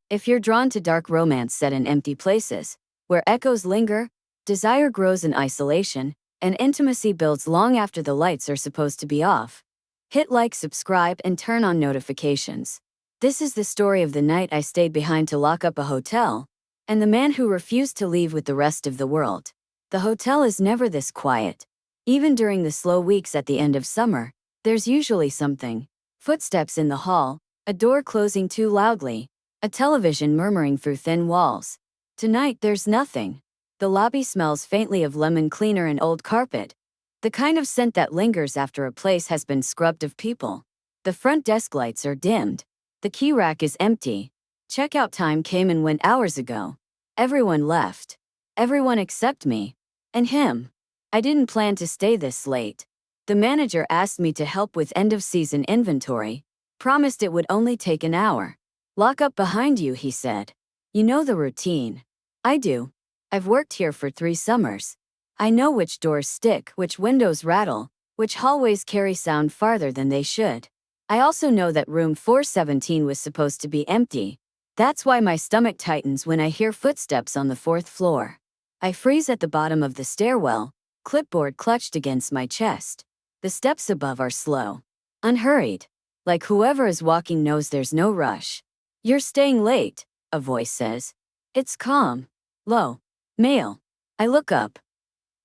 If you're drawn to dark romance set in empty places, where echoes linger, desire grows in isolation, and intimacy builds long after the lights are supposed to be off, hit like, subscribe, and turn on notifications. This is the story of the night I stayed behind to lock up a hotel, and the man who refused to leave with the rest of the world. The hotel is never this quiet. Even during the slow weeks at the end of summer, there's usually something. Footsteps in the hall, a door closing too loudly, a television murmuring through thin walls. Tonight there's nothing. The lobby smells faintly of lemon cleaner and old carpet, the kind of scent that lingers after a place has been scrubbed of people. The front desk lights are dimmed. The key rack is empty. Checkout time came and went hours ago. Everyone left. Everyone except me. And him. I didn't plan to stay this late. The manager asked me to help with end-of-season inventory. Promised it would only take an hour. Lock up behind you, he said. You know the routine. I do. I've worked here for 3 summers. I know which doors stick, which windows rattle, which hallways carry sound farther than they should. I also know that room 417 was supposed to be empty. That's why my stomach tightens when I hear footsteps on the 4th floor. I freeze at the bottom of the stairwell, clipboard clutched against my chest. The steps above are slow, unhurried, like whoever is walking knows there's no rush. You're staying late, a voice says. It's calm, low, male. I look up.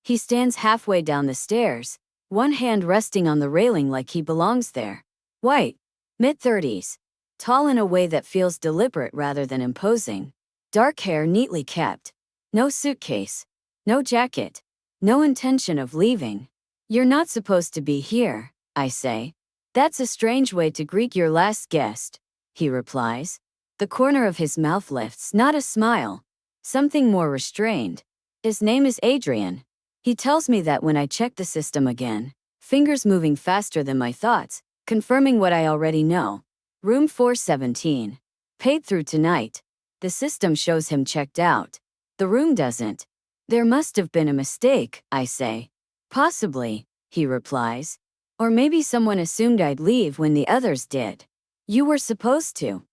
He stands halfway down the stairs, one hand resting on the railing like he belongs there. White, mid-30s, tall in a way that feels deliberate rather than imposing. Dark hair neatly kept. No suitcase, no jacket, no intention of leaving. You're not supposed to be here, I say. That's a strange way to greet your last guest, he replies. The corner of his mouth lifts, not a smile, something more restrained. His name is Adrian. He tells me that when I check the system again, fingers moving faster than my thoughts, confirming what I already know. Room 417. Paid through tonight. The system shows him checked out. The room doesn't. There must have been a mistake, I say. Possibly, he replies. Or maybe someone assumed I'd leave when the others did. You were supposed to.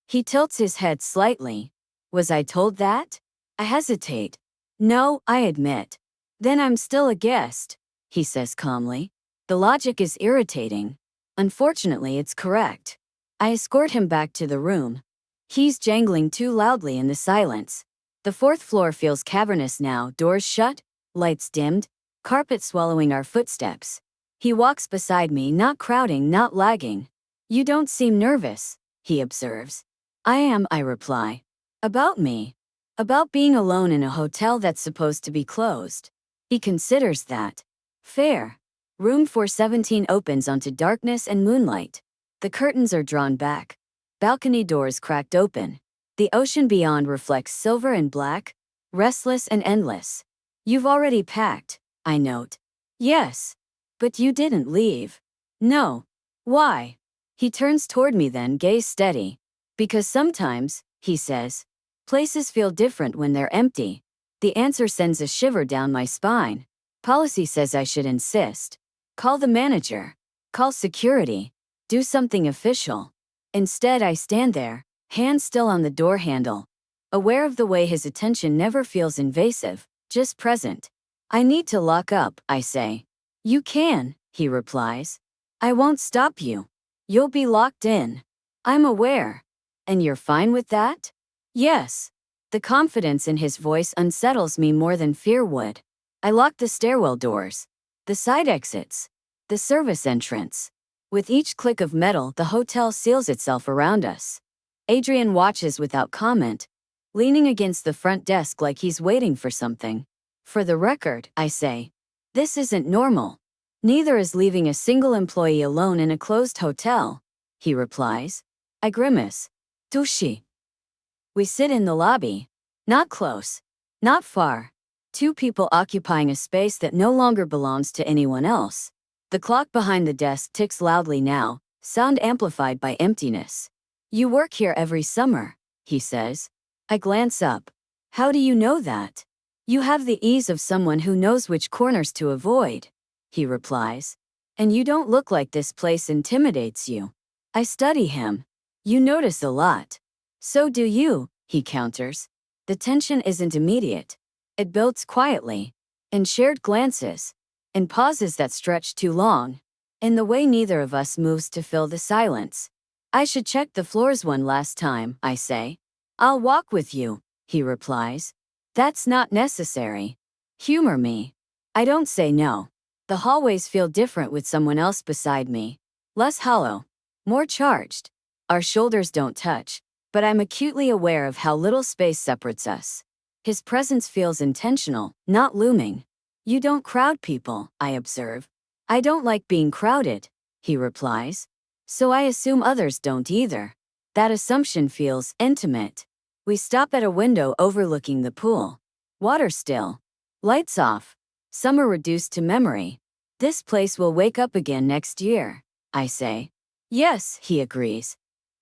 He tilts his head slightly. Was I told that? I hesitate. No, I admit. Then I'm still a guest, he says calmly. The logic is irritating. Unfortunately, it's correct. I escort him back to the room. Keys jangling too loudly in the silence. The 4th floor feels cavernous now, doors shut, lights dimmed, carpet swallowing our footsteps. He walks beside me, not crowding, not lagging. You don't seem nervous, he observes. I am, I reply. About me. About being alone in a hotel that's supposed to be closed. He considers that. Fair. Room 417 opens onto darkness and moonlight. The curtains are drawn back. Balcony doors cracked open. The ocean beyond reflects silver and black, restless and endless. You've already packed, I note. Yes. But you didn't leave. No. Why? He turns toward me then, gaze steady. Because sometimes, he says, places feel different when they're empty. The answer sends a shiver down my spine. Policy says I should insist. Call the manager. Call security. Do something official. Instead, I stand there, hand still on the door handle, aware of the way his attention never feels invasive, just present. I need to lock up, I say. You can, he replies. I won't stop you. You'll be locked in. I'm aware. And you're fine with that? Yes. The confidence in his voice unsettles me more than fear would. I lock the stairwell doors, the side exits, the service entrance. With each click of metal, the hotel seals itself around us. Adrian watches without comment, leaning against the front desk like he's waiting for something. For the record, I say, this isn't normal. Neither is leaving a single employee alone in a closed hotel, he replies. I grimace. Tushi. We sit in the lobby. Not close. Not far. 2 people occupying a space that no longer belongs to anyone else. The clock behind the desk ticks loudly now, sound amplified by emptiness. You work here every summer, he says. I glance up. How do you know that? You have the ease of someone who knows which corners to avoid, he replies. And you don't look like this place intimidates you. I study him. You notice a lot. So do you, he counters. The tension isn't immediate. It builds quietly, in shared glances, in pauses that stretch too long, in the way neither of us moves to fill the silence. I should check the floors one last time, I say. I'll walk with you, he replies. That's not necessary. Humor me. I don't say no. The hallways feel different with someone else beside me. Less hollow, more charged. Our shoulders don't touch, but I'm acutely aware of how little space separates us. His presence feels intentional, not looming. You don't crowd people, I observe. I don't like being crowded, he replies. So I assume others don't either. That assumption feels intimate. We stop at a window overlooking the pool. Water still. Lights off. Summer reduced to memory. This place will wake up again next year, I say. Yes, he agrees.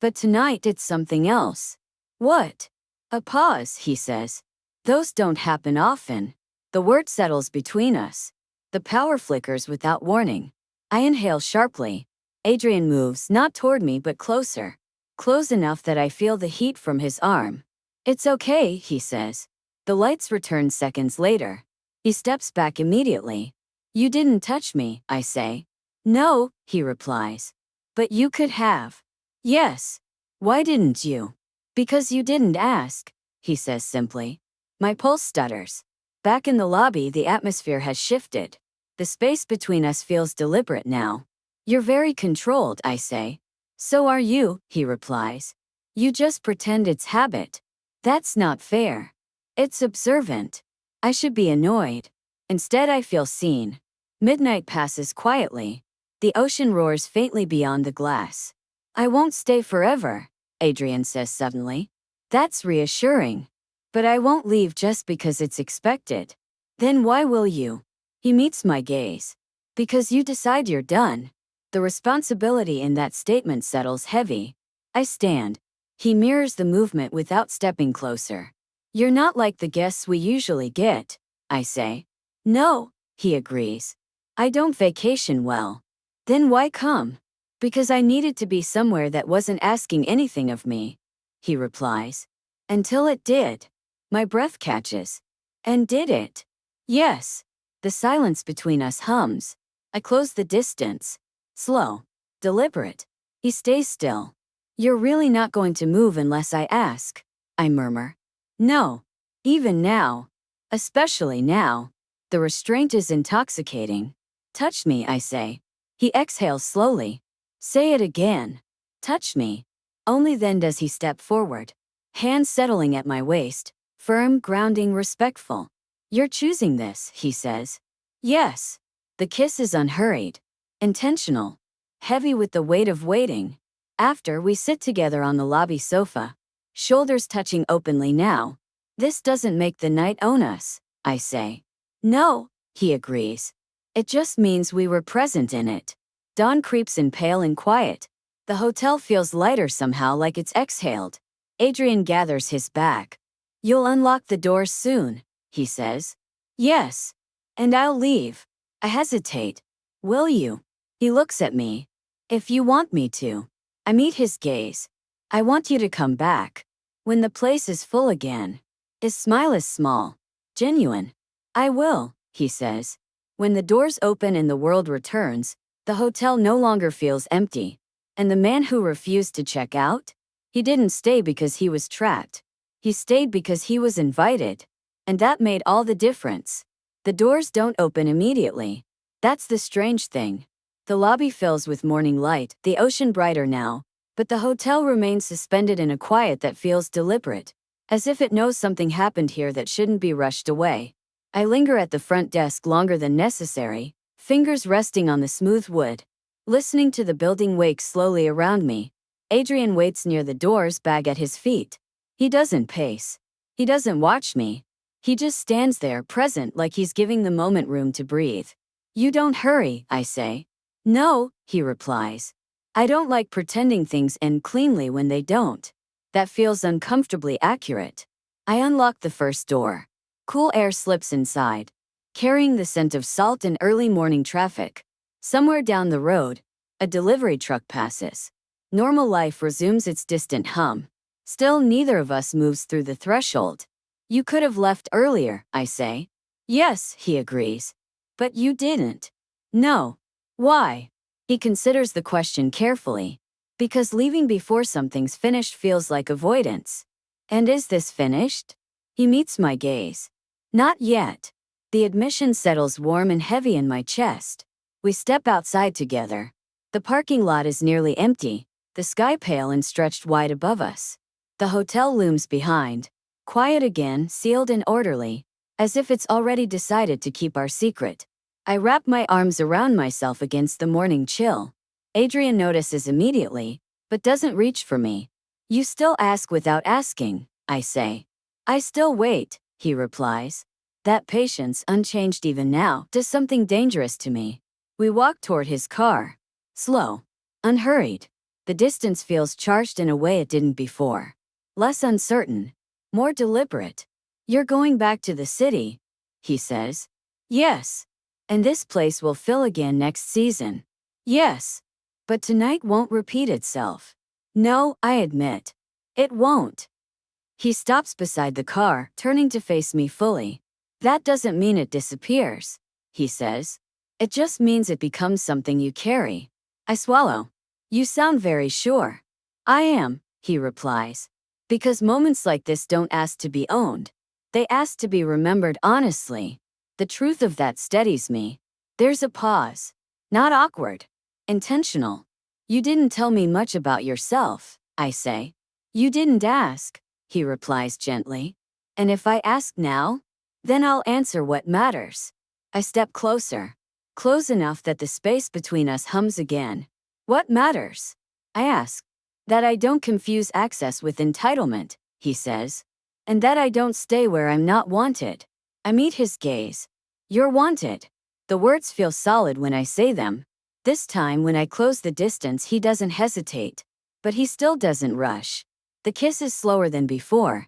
But tonight it's something else. What? A pause, he says. Those don't happen often. The word settles between us. The power flickers without warning. I inhale sharply. Adrian moves not toward me but closer. Close enough that I feel the heat from his arm. It's okay, he says. The lights return seconds later. He steps back immediately. You didn't touch me, I say. No, he replies. But you could have. Yes. Why didn't you? Because you didn't ask, he says simply. My pulse stutters. Back in the lobby, the atmosphere has shifted. The space between us feels deliberate now. You're very controlled, I say. So are you, he replies. You just pretend it's habit. That's not fair. It's observant. I should be annoyed. Instead, I feel seen. Midnight passes quietly. The ocean roars faintly beyond the glass. I won't stay forever, Adrian says suddenly. That's reassuring. But I won't leave just because it's expected. Then why will you? He meets my gaze. Because you decide you're done. The responsibility in that statement settles heavy. I stand. He mirrors the movement without stepping closer. You're not like the guests we usually get, I say. No, he agrees. I don't vacation well. Then why come? Because I needed to be somewhere that wasn't asking anything of me, he replies. Until it did. My breath catches. And did it? Yes. The silence between us hums. I close the distance. Slow. Deliberate. He stays still. You're really not going to move unless I ask, I murmur. No. Even now. Especially now. The restraint is intoxicating. Touch me, I say. He exhales slowly. Say it again. Touch me. Only then does he step forward. Hands settling at my waist. Firm, grounding, respectful. You're choosing this, he says. Yes. The kiss is unhurried. Intentional. Heavy with the weight of waiting. After, we sit together on the lobby sofa. Shoulders touching openly now. This doesn't make the night own us, I say. No, he agrees. It just means we were present in it. Dawn creeps in pale and quiet. The hotel feels lighter somehow, like it's exhaled. Adrian gathers his back. You'll unlock the doors soon, he says. Yes. And I'll leave. I hesitate. Will you? He looks at me. If you want me to. I meet his gaze. I want you to come back. When the place is full again. His smile is small. Genuine. I will, he says. When the doors open and the world returns, the hotel no longer feels empty. And the man who refused to check out? He didn't stay because he was trapped. He stayed because he was invited. And that made all the difference. The doors don't open immediately. That's the strange thing. The lobby fills with morning light, the ocean brighter now, but the hotel remains suspended in a quiet that feels deliberate, as if it knows something happened here that shouldn't be rushed away. I linger at the front desk longer than necessary, fingers resting on the smooth wood, listening to the building wake slowly around me. Adrian waits near the doors, bag at his feet. He doesn't pace. He doesn't watch me. He just stands there, present, like he's giving the moment room to breathe. You don't hurry, I say. No, he replies. I don't like pretending things end cleanly when they don't. That feels uncomfortably accurate. I unlock the first door. Cool air slips inside, carrying the scent of salt and early morning traffic. Somewhere down the road, a delivery truck passes. Normal life resumes its distant hum. Still, neither of us moves through the threshold. You could have left earlier, I say. Yes, he agrees. But you didn't. No. Why? He considers the question carefully. Because leaving before something's finished feels like avoidance. And is this finished? He meets my gaze. Not yet. The admission settles warm and heavy in my chest. We step outside together. The parking lot is nearly empty, the sky pale and stretched wide above us. The hotel looms behind, quiet again, sealed and orderly, as if it's already decided to keep our secret. I wrap my arms around myself against the morning chill. Adrian notices immediately, but doesn't reach for me. You still ask without asking, I say. I still wait, he replies. That patience, unchanged even now, does something dangerous to me. We walk toward his car. Slow. Unhurried. The distance feels charged in a way it didn't before. Less uncertain. More deliberate. You're going back to the city, he says. Yes. And this place will fill again next season. Yes. But tonight won't repeat itself. No, I admit. It won't. He stops beside the car, turning to face me fully. That doesn't mean it disappears, he says. It just means it becomes something you carry. I swallow. You sound very sure. I am, he replies. Because moments like this don't ask to be owned. They ask to be remembered honestly. The truth of that steadies me. There's a pause. Not awkward. Intentional. You didn't tell me much about yourself, I say. You didn't ask, he replies gently. And if I ask now, then I'll answer what matters. I step closer. Close enough that the space between us hums again. What matters? I ask. That I don't confuse access with entitlement, he says. And that I don't stay where I'm not wanted. I meet his gaze. You're wanted. The words feel solid when I say them. This time when I close the distance he doesn't hesitate. But he still doesn't rush. The kiss is slower than before.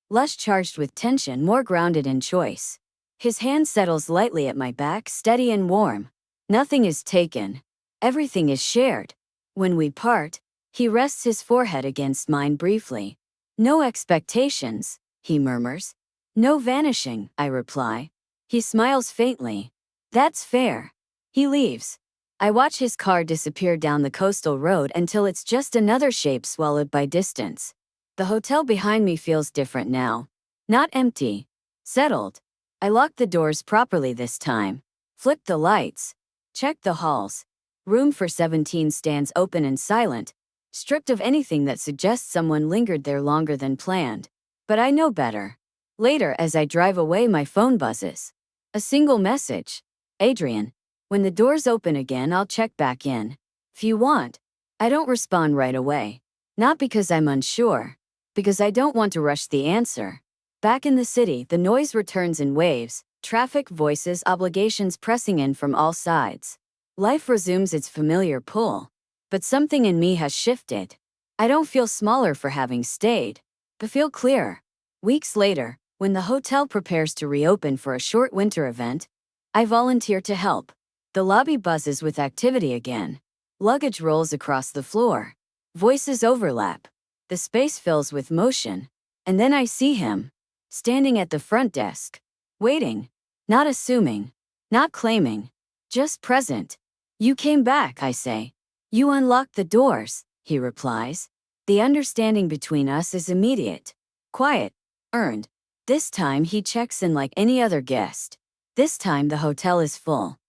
Less charged with tension, more grounded in choice. His hand settles lightly at my back, steady and warm. Nothing is taken. Everything is shared. When we part, he rests his forehead against mine briefly. No expectations, he murmurs. No vanishing, I reply. He smiles faintly. That's fair. He leaves. I watch his car disappear down the coastal road until it's just another shape swallowed by distance. The hotel behind me feels different now. Not empty. Settled. I lock the doors properly this time. Flip the lights. Check the halls. Room for 17 stands open and silent, stripped of anything that suggests someone lingered there longer than planned. But I know better. Later, as I drive away, my phone buzzes. A single message. Adrian. When the doors open again, I'll check back in. If you want. I don't respond right away. Not because I'm unsure. Because I don't want to rush the answer. Back in the city, the noise returns in waves, traffic, voices, obligations pressing in from all sides. Life resumes its familiar pull. But something in me has shifted. I don't feel smaller for having stayed, but feel clearer. Weeks later, when the hotel prepares to reopen for a short winter event, I volunteer to help. The lobby buzzes with activity again. Luggage rolls across the floor. Voices overlap. The space fills with motion. And then I see him, standing at the front desk, waiting, not assuming, not claiming, just present. You came back, I say. You unlocked the doors, he replies. The understanding between us is immediate, quiet, earned. This time he checks in like any other guest. This time the hotel is full.